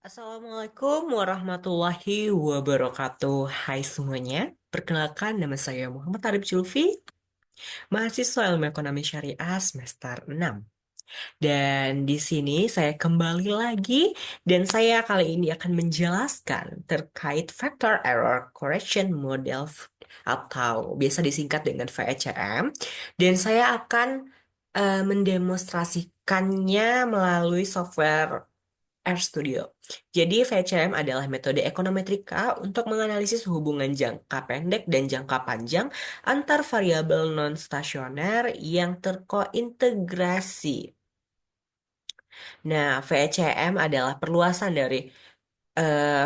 Assalamualaikum warahmatullahi wabarakatuh. Hai semuanya, perkenalkan nama saya Muhammad Arif Julfi, mahasiswa Ilmu Ekonomi Syariah semester 6. Dan di sini saya kembali lagi dan saya kali ini akan menjelaskan terkait Factor Error Correction Model atau biasa disingkat dengan VECM. Dan saya akan mendemonstrasikannya melalui software RStudio. Jadi VCM adalah metode ekonometrika untuk menganalisis hubungan jangka pendek dan jangka panjang antar variabel non-stasioner yang terkointegrasi. Nah, VCM adalah perluasan dari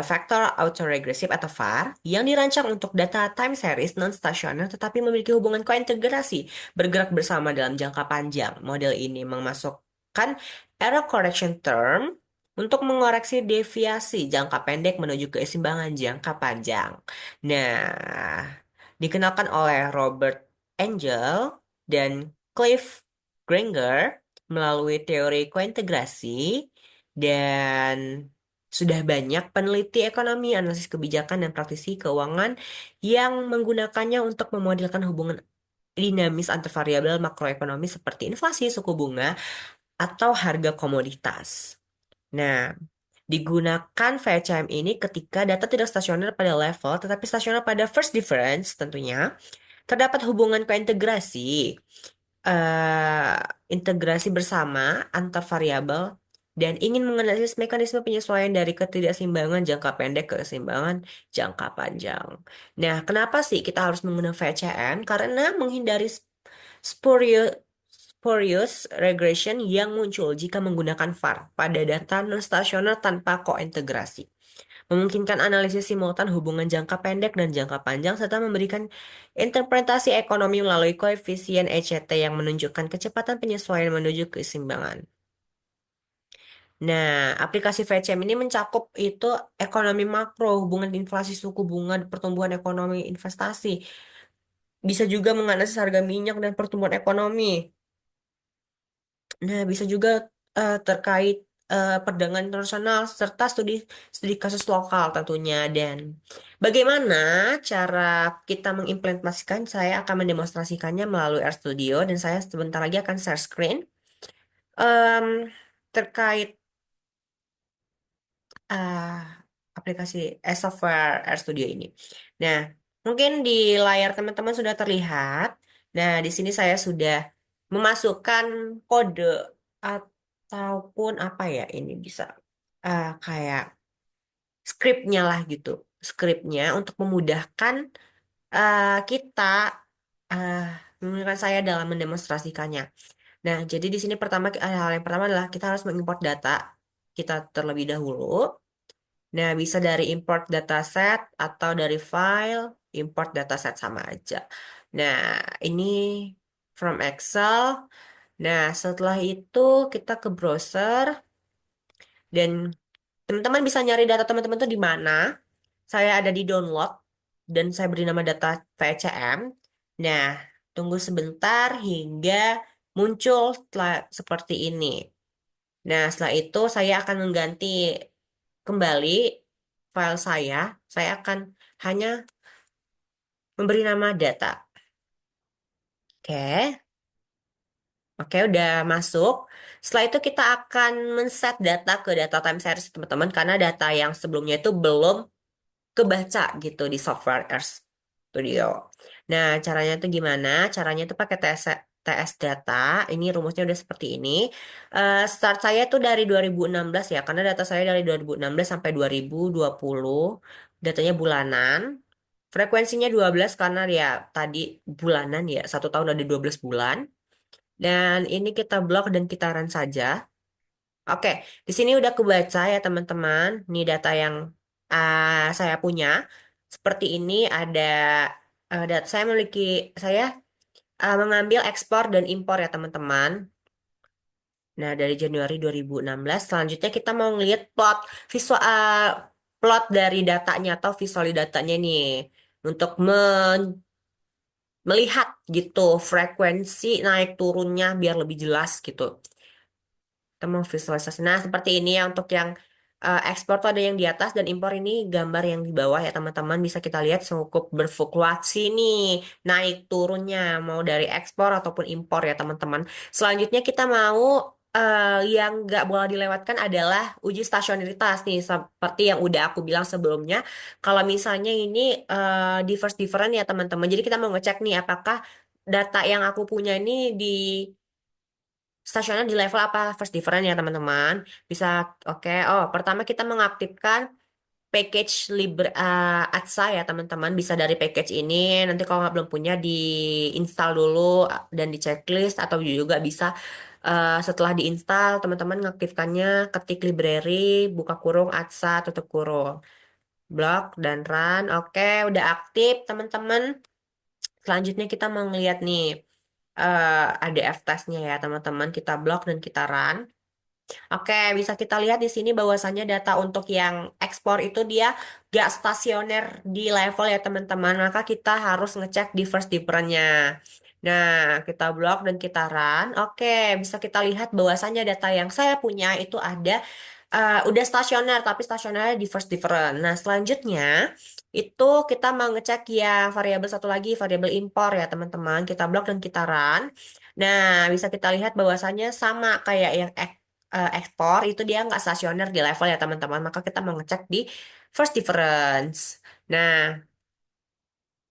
faktor autoregressive atau VAR yang dirancang untuk data time series non-stasioner tetapi memiliki hubungan kointegrasi bergerak bersama dalam jangka panjang. Model ini memasukkan error correction term untuk mengoreksi deviasi jangka pendek menuju keseimbangan jangka panjang. Nah, dikenalkan oleh Robert Angel dan Cliff Granger melalui teori kointegrasi dan sudah banyak peneliti ekonomi, analisis kebijakan, dan praktisi keuangan yang menggunakannya untuk memodelkan hubungan dinamis antar variabel makroekonomi seperti inflasi, suku bunga, atau harga komoditas. Nah, digunakan VCM ini ketika data tidak stasioner pada level, tetapi stasioner pada first difference tentunya. Terdapat hubungan kointegrasi eh, integrasi bersama antar variabel dan ingin menganalisis mekanisme penyesuaian dari ketidakseimbangan jangka pendek ke keseimbangan jangka panjang. Nah, kenapa sih kita harus menggunakan VCM? Karena menghindari spurious, spurious regression yang muncul jika menggunakan VAR pada data non-stasioner tanpa kointegrasi memungkinkan analisis simultan hubungan jangka pendek dan jangka panjang, serta memberikan interpretasi ekonomi melalui koefisien ECT yang menunjukkan kecepatan penyesuaian menuju keseimbangan. Nah, aplikasi VCM ini mencakup itu ekonomi makro, hubungan inflasi, suku bunga, pertumbuhan ekonomi, investasi. Bisa juga menganalisis harga minyak dan pertumbuhan ekonomi. Nah, bisa juga terkait perdagangan internasional serta studi studi kasus lokal tentunya. Dan bagaimana cara kita mengimplementasikan? Saya akan mendemonstrasikannya melalui RStudio dan saya sebentar lagi akan share screen Em, terkait ah, aplikasi software RStudio ini. Nah, mungkin di layar teman-teman sudah terlihat. Nah, di sini saya sudah memasukkan kode ataupun apa ya ini bisa kayak skripnya lah gitu. Skripnya untuk memudahkan kita uh, memudahkan saya dalam mendemonstrasikannya. Nah, jadi di sini pertama hal yang pertama adalah kita harus mengimport data kita terlebih dahulu. Nah, bisa dari import dataset atau dari file, import dataset sama aja. Nah, ini from Excel. Nah, setelah itu kita ke browser dan teman-teman bisa nyari data teman-teman tuh di mana. Saya ada di download dan saya beri nama data VCM. Nah, tunggu sebentar hingga muncul seperti ini. Nah, setelah itu saya akan mengganti kembali file saya. Saya akan hanya memberi nama data. Oke, oke udah masuk. Setelah itu kita akan men-set data ke data time series teman-teman karena data yang sebelumnya itu belum kebaca gitu di software R Studio. Nah, caranya tuh gimana? Caranya tuh pakai TS data. Ini rumusnya udah seperti ini. Start saya tuh dari 2016 ya, karena data saya dari 2016 sampai 2020. Datanya bulanan. Frekuensinya 12 karena ya tadi bulanan ya, 1 tahun ada 12 bulan. Dan ini kita blok dan kita run saja. Oke, di sini udah kebaca ya teman-teman. Ini data yang saya punya. Seperti ini ada data saya mengambil ekspor dan impor ya teman-teman. Nah, dari Januari 2016 selanjutnya kita mau ngeliat plot dari datanya atau visual datanya nih untuk melihat gitu frekuensi naik turunnya biar lebih jelas gitu. Kita mau visualisasi. Nah, seperti ini ya untuk yang ekspor tuh ada yang di atas dan impor ini gambar yang di bawah ya teman-teman. Bisa kita lihat cukup berfluktuasi nih naik turunnya mau dari ekspor ataupun impor ya teman-teman. Selanjutnya kita mau yang nggak boleh dilewatkan adalah uji stasionaritas nih seperti yang udah aku bilang sebelumnya. Kalau misalnya ini diverse different ya teman-teman. Jadi kita mau ngecek nih apakah data yang aku punya ini di stasioner di level apa first different ya teman-teman. Bisa oke. Oh, pertama kita mengaktifkan package Libre Atsa ya teman-teman. Bisa dari package ini. Nanti kalau nggak belum punya di install dulu dan di checklist atau juga bisa setelah diinstal teman-teman mengaktifkannya ketik library buka kurung Atsa tutup kurung. Blok dan run. Oke, udah aktif teman-teman. Selanjutnya kita mau ngeliat nih ADF testnya ya teman-teman. Kita blok dan kita run. Oke, bisa kita lihat di sini bahwasannya data untuk yang ekspor itu dia gak stasioner di level ya teman-teman. Maka kita harus ngecek di first different-nya. Nah, kita blok dan kita run. Oke, bisa kita lihat bahwasannya data yang saya punya itu ada udah stasioner, tapi stasionernya di first different. Nah, selanjutnya itu kita mau ngecek ya variabel satu lagi, variabel impor ya teman-teman. Kita blok dan kita run. Nah, bisa kita lihat bahwasannya sama kayak yang ekspor itu dia nggak stasioner di level ya teman-teman. Maka kita mau ngecek di first difference. Nah,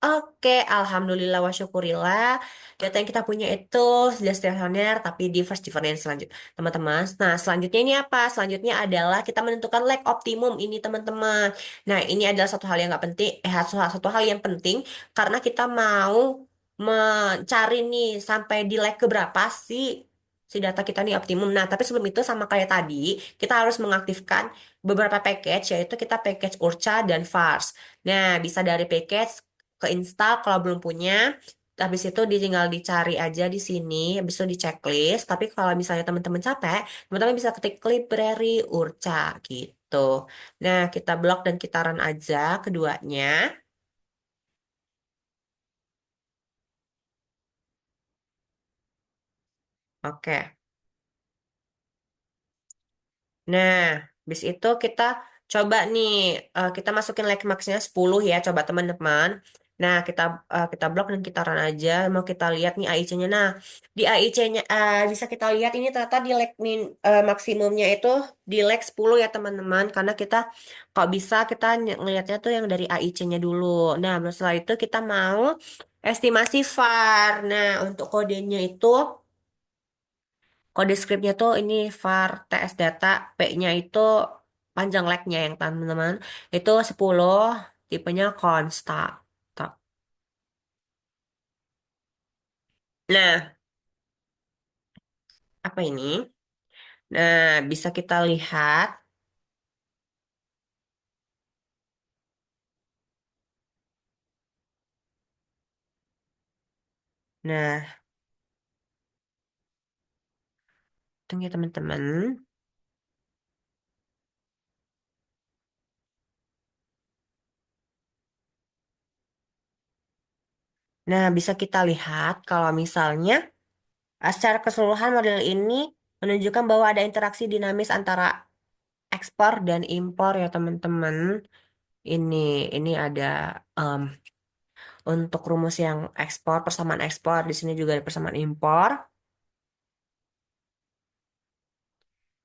oke, alhamdulillah wa syukurillah. Data yang kita punya itu sudah stasioner tapi di first difference selanjutnya, teman-teman. Nah, selanjutnya ini apa? Selanjutnya adalah kita menentukan lag optimum ini, teman-teman. Nah, ini adalah satu hal yang nggak penting, satu hal yang penting karena kita mau mencari nih sampai di lag keberapa sih si data kita nih optimum. Nah, tapi sebelum itu sama kayak tadi, kita harus mengaktifkan beberapa package, yaitu kita package Urcha dan Vars. Nah, bisa dari package ke install kalau belum punya. Habis itu tinggal dicari aja di sini, habis itu di checklist. Tapi kalau misalnya teman-teman capek, teman-teman bisa ketik library Urca gitu. Nah, kita blok dan kita run aja keduanya. Oke. Nah, habis itu kita coba nih, kita masukin like max-nya 10 ya, coba teman-teman. Nah, kita blok dan kita run aja. Mau kita lihat nih AIC-nya. Nah, di AIC-nya bisa kita lihat ini ternyata di like maksimumnya itu di like 10 ya teman-teman. Karena kita kok bisa kita ngelihatnya tuh yang dari AIC-nya dulu. Nah, setelah itu kita mau estimasi VAR. Nah, untuk kodenya itu kode scriptnya tuh ini var ts data, P-nya itu panjang leg-nya yang teman-teman. Itu 10, tipenya consta. Tuh. Nah, apa ini? Nah, bisa kita lihat. Nah, tunggu ya teman-teman. Nah, bisa kita lihat kalau misalnya secara keseluruhan model ini menunjukkan bahwa ada interaksi dinamis antara ekspor dan impor ya teman-teman. Ini ini ada em, untuk rumus yang ekspor, persamaan ekspor, di sini juga ada persamaan impor.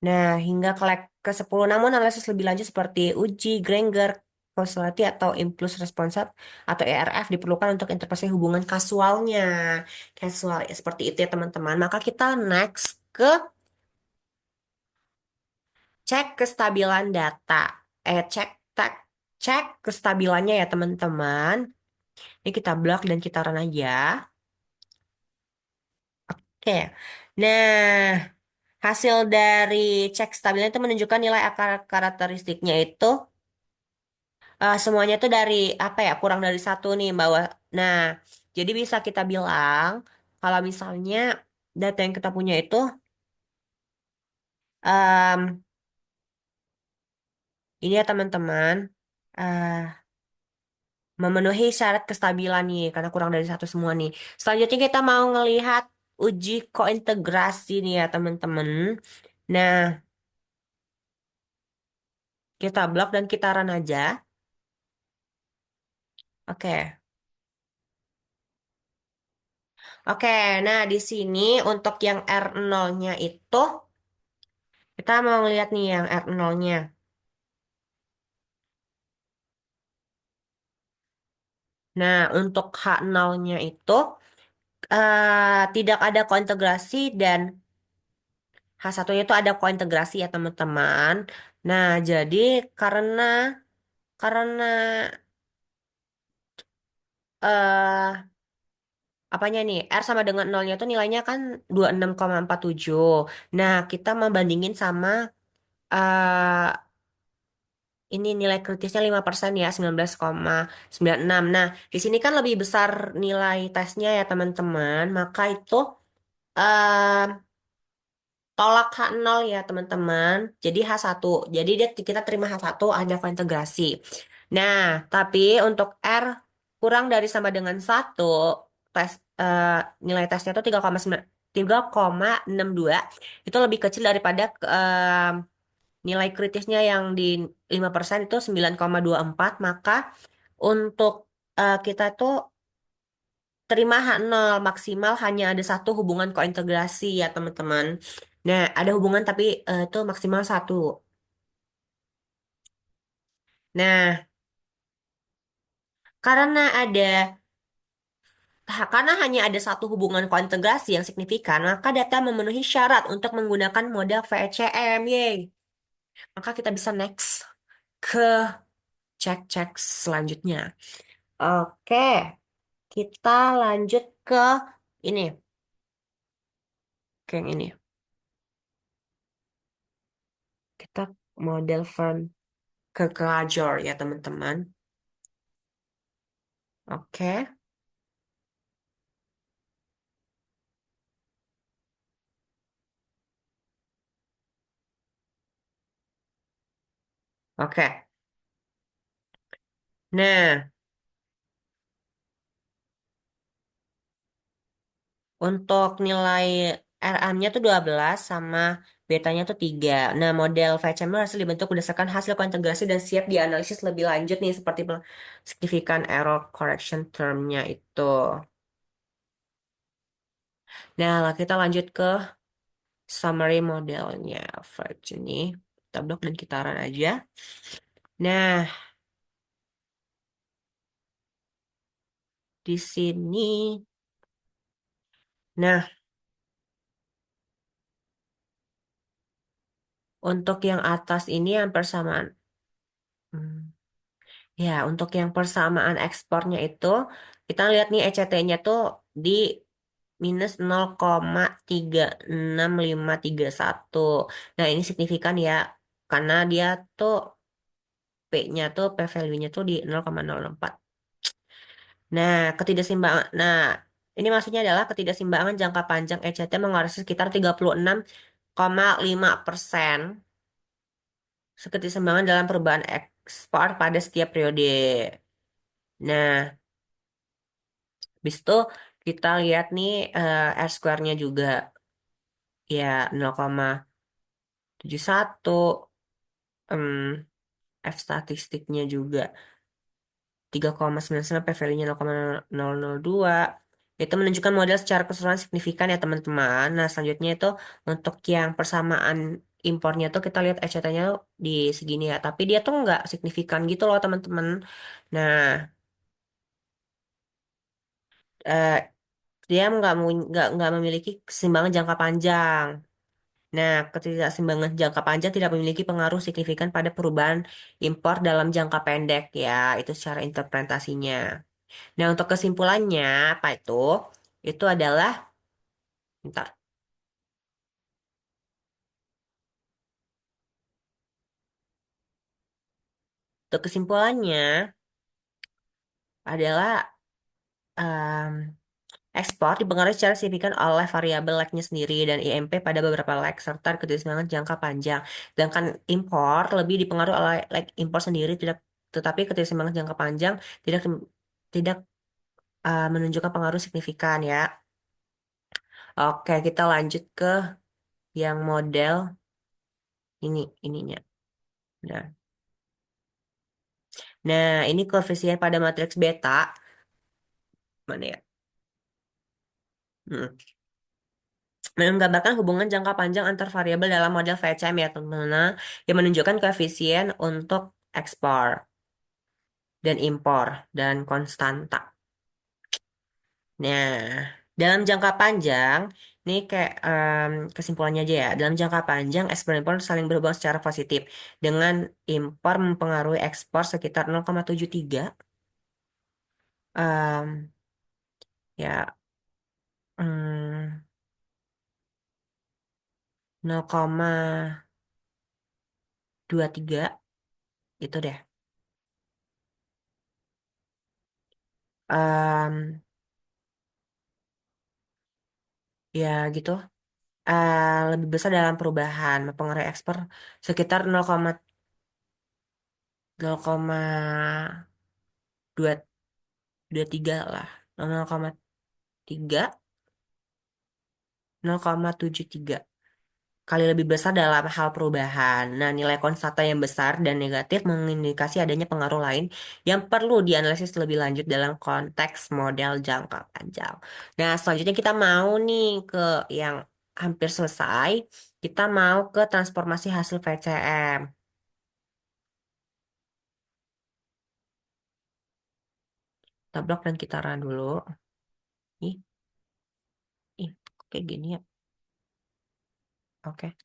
Nah, hingga ke leg ke-10, namun analisis lebih lanjut seperti uji Granger causality atau impulse response atau ERF diperlukan untuk interpretasi hubungan kasualnya. Kasual ya, seperti itu ya teman-teman. Maka kita next ke cek kestabilan data. Cek tak cek kestabilannya ya teman-teman. Ini kita blok dan kita run aja. Oke. Nah, hasil dari cek stabilnya itu menunjukkan nilai akar karakteristiknya itu semuanya itu dari apa ya kurang dari satu nih bawah. Nah, jadi bisa kita bilang kalau misalnya data yang kita punya itu em, ini ya teman-teman memenuhi syarat kestabilan nih karena kurang dari satu semua nih. Selanjutnya kita mau ngelihat uji kointegrasi nih ya teman-teman. Nah, Kita blok dan kita run aja. Oke. Oke, nah di sini untuk yang R0-nya itu, kita mau ngeliat nih yang R0-nya. Nah, untuk H0-nya itu tidak ada kointegrasi dan H1-nya itu ada kointegrasi ya teman-teman. Nah, jadi karena karena eh apanya nih? R sama dengan nolnya itu nilainya kan 26,47. Nah, kita membandingin sama ini nilai kritisnya 5% ya, 19,96. Nah, di sini kan lebih besar nilai tesnya ya teman-teman. Maka itu eh, tolak H0 ya teman-teman. Jadi H1. Jadi kita terima H1 ada kointegrasi. Nah, tapi untuk R kurang dari sama dengan 1, tes eh, nilai tesnya itu 3,62 itu lebih kecil daripada nilai kritisnya yang di 5% itu 9,24, maka untuk kita tuh terima H0 maksimal hanya ada satu hubungan kointegrasi ya teman-teman. Nah, ada hubungan tapi itu maksimal satu. Nah, karena karena hanya ada satu hubungan kointegrasi yang signifikan, maka data memenuhi syarat untuk menggunakan model VCM. Yeay. Maka kita bisa next ke cek-cek selanjutnya. Oke. Kita lanjut ke ini, ke yang ini. Kita model front ke Glajor ya teman-teman. Oke, oke. Nah, untuk nilai RM-nya tuh 12 sama betanya tuh 3. Nah, model VCM hasil dibentuk berdasarkan hasil kontegrasi dan siap dianalisis lebih lanjut nih seperti signifikan error correction term-nya itu. Nah, lah kita lanjut ke summary modelnya Verge ini. Kita blok dan kita run aja. Nah, di sini. Nah, untuk yang atas ini yang persamaan. Hmm, Ya, untuk yang persamaan ekspornya itu, kita lihat nih ECT-nya tuh di minus 0,36531. Nah, ini signifikan ya, karena dia tuh P-nya tuh, P-value-nya tuh di 0,064. Nah, ini maksudnya adalah ketidakseimbangan jangka panjang ECT menguras sekitar 36,5% keseimbangan dalam perubahan ekspor pada setiap periode. Nah, habis itu kita lihat nih R square-nya juga ya 0,71, em, F statistiknya juga 3,99, P-value-nya 0,002. Itu menunjukkan model secara keseluruhan signifikan ya teman-teman. Nah, selanjutnya itu untuk yang persamaan impornya tuh kita lihat ECT-nya di segini ya. Tapi dia tuh nggak signifikan gitu loh teman-teman. Nah, eh, dia nggak memiliki keseimbangan jangka panjang. Nah, ketidakseimbangan jangka panjang tidak memiliki pengaruh signifikan pada perubahan impor dalam jangka pendek ya. Itu secara interpretasinya. Nah, untuk kesimpulannya apa itu? Itu adalah, bentar. Untuk kesimpulannya adalah em, ekspor dipengaruhi secara signifikan oleh variabel lag-nya sendiri dan IMP pada beberapa lag serta ketimpangan jangka panjang. Sedangkan impor lebih dipengaruhi oleh lag impor sendiri tetapi ketimpangan jangka panjang tidak menunjukkan pengaruh signifikan ya. Oke, kita lanjut ke yang model ininya. Nah. Nah, ini koefisien pada matriks beta. Mana ya? Hmm. Menggambarkan hubungan jangka panjang antar variabel dalam model VCM ya teman-teman, yang menunjukkan koefisien untuk ekspor dan impor dan konstanta. Nah, dalam jangka panjang, ini kayak kesimpulannya aja ya. Dalam jangka panjang, ekspor impor saling berhubungan secara positif dengan impor mempengaruhi ekspor sekitar 0,73 em, ya mm, 0,23 itu deh. Em, ya gitu. Lebih besar dalam perubahan mempengaruhi ekspor sekitar 0,023 lah. 0,3 0,73 kali lebih besar dalam hal perubahan. Nah, nilai konstanta yang besar dan negatif mengindikasi adanya pengaruh lain yang perlu dianalisis lebih lanjut dalam konteks model jangka panjang. Nah, selanjutnya kita mau nih ke yang hampir selesai. Kita mau ke transformasi hasil VCM. Kita blok dan kita run dulu. Ih, ih, kok kayak gini ya. Oke,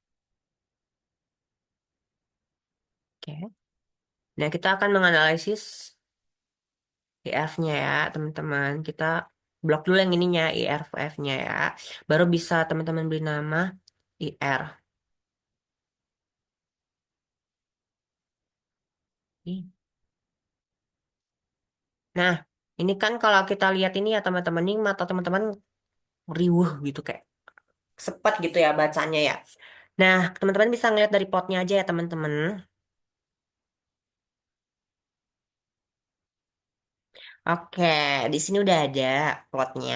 oke. Nah, kita akan menganalisis IF-nya ya, teman-teman. Kita blok dulu yang ininya, IRF-nya ya. Baru bisa teman-teman beri nama IR. Ih. Nah, ini kan kalau kita lihat ini ya teman-teman, ini mata teman-teman riuh gitu kayak sepet gitu ya bacanya ya. Nah, teman-teman bisa ngeliat dari plotnya aja ya teman-teman. Oke, di sini udah ada plotnya.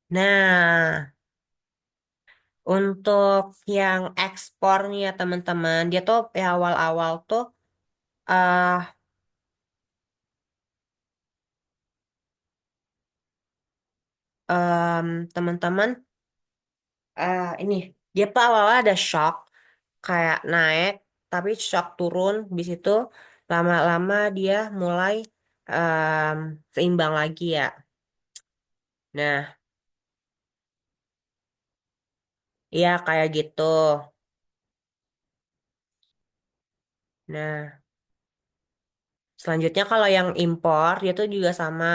Nah, untuk yang ekspor nih ya teman-teman, dia tuh ya awal-awal tuh eh teman-teman ini dia tuh awalnya ada shock kayak naik tapi shock turun di situ lama-lama dia mulai em, seimbang lagi ya. Nah, iya kayak gitu. Nah, selanjutnya kalau yang impor dia tuh juga sama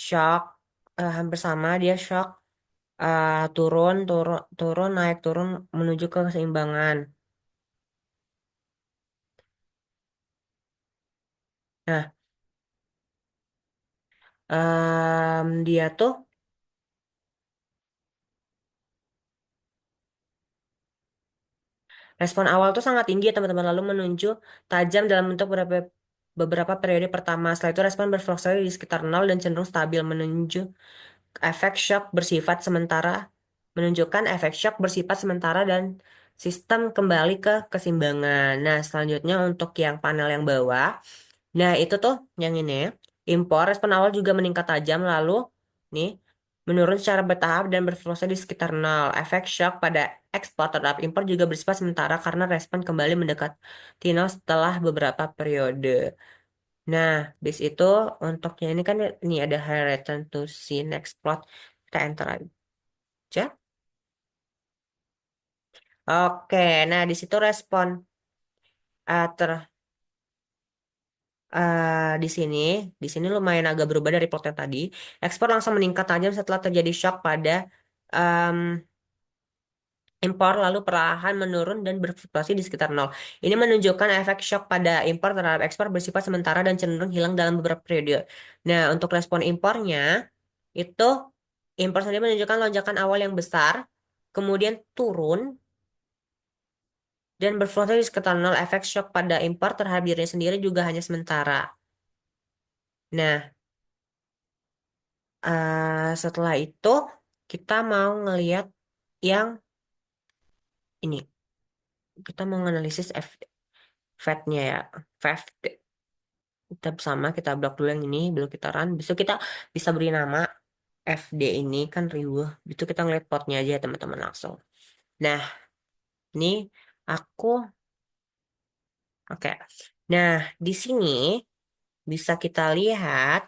shock hampir sama dia shock turun turun turun naik turun menuju ke keseimbangan. Nah, dia tuh respon awal tuh sangat tinggi ya teman-teman lalu menuju tajam dalam bentuk beberapa periode pertama. Setelah itu respon berfluktuasi di sekitar nol dan cenderung stabil efek shock bersifat sementara menunjukkan efek shock bersifat sementara dan sistem kembali ke keseimbangan. Nah, selanjutnya untuk yang panel yang bawah. Nah, itu tuh yang ini ya. Impor respon awal juga meningkat tajam lalu nih menurun secara bertahap dan berfluktuasi di sekitar nol. Efek shock pada ekspor terhadap impor juga bersifat sementara karena respon kembali mendekati nol setelah beberapa periode. Nah, bis itu untuknya ini kan ini ada high return to see next plot. Kita enter aja. Oke, nah di situ respon eh, ter di sini lumayan agak berubah dari plot yang tadi. Ekspor langsung meningkat tajam setelah terjadi shock pada em, impor lalu perlahan menurun dan berfluktuasi di sekitar nol. Ini menunjukkan efek shock pada impor terhadap ekspor bersifat sementara dan cenderung hilang dalam beberapa periode. Nah, untuk respon impornya itu impor sendiri menunjukkan lonjakan awal yang besar, kemudian turun dan berfluktuasi di sekitar nol. Efek shock pada impor terhadap dirinya sendiri juga hanya sementara. Nah, setelah itu kita mau ngelihat yang ini. kita mau menganalisis Fed-nya ya. Fed kita sama kita blok dulu yang ini, belum kita run. Besok kita bisa beri nama FD ini kan riuh. Itu kita ngeliat potnya aja ya teman-teman langsung. Nah, ini aku oke. Nah, di sini bisa kita lihat.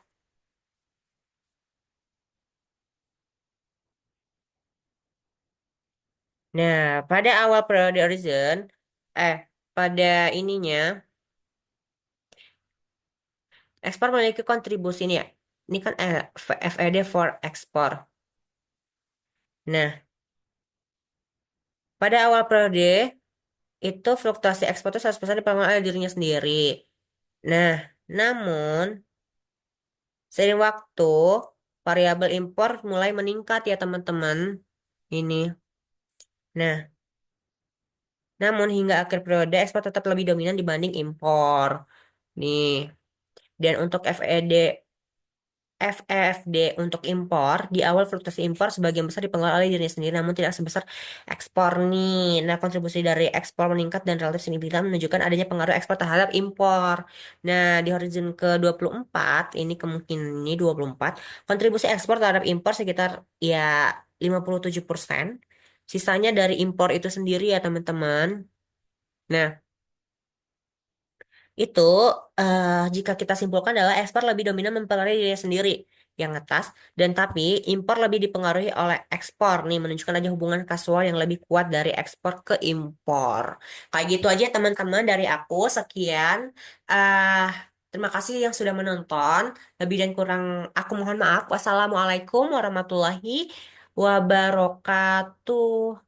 Nah, pada awal periode Horizon, eh, pada ininya, ekspor memiliki kontribusi ini ya. Ini kan FED for ekspor. Nah, pada awal periode itu fluktuasi ekspor itu 100% dipengaruhi oleh dirinya sendiri. Nah, namun seiring waktu variabel impor mulai meningkat ya teman-teman. Ini. Nah, namun hingga akhir periode ekspor tetap lebih dominan dibanding impor. Nih. Dan untuk FEFD untuk impor, di awal fluktuasi impor sebagian besar dipengaruhi oleh dirinya sendiri, namun tidak sebesar ekspor nih. Nah, kontribusi dari ekspor meningkat dan relatif signifikan menunjukkan adanya pengaruh ekspor terhadap impor. Nah, di horizon ke-24, ini kemungkinan ini 24, kontribusi ekspor terhadap impor sekitar ya 57%. Sisanya dari impor itu sendiri ya, teman-teman. Nah, itu jika kita simpulkan adalah ekspor lebih dominan mempengaruhi dirinya sendiri yang atas dan tapi impor lebih dipengaruhi oleh ekspor nih menunjukkan aja hubungan kasual yang lebih kuat dari ekspor ke impor. Kayak gitu aja teman-teman dari aku sekian. eh Terima kasih yang sudah menonton. Lebih dan kurang aku mohon maaf. Wassalamualaikum warahmatullahi wabarakatuh.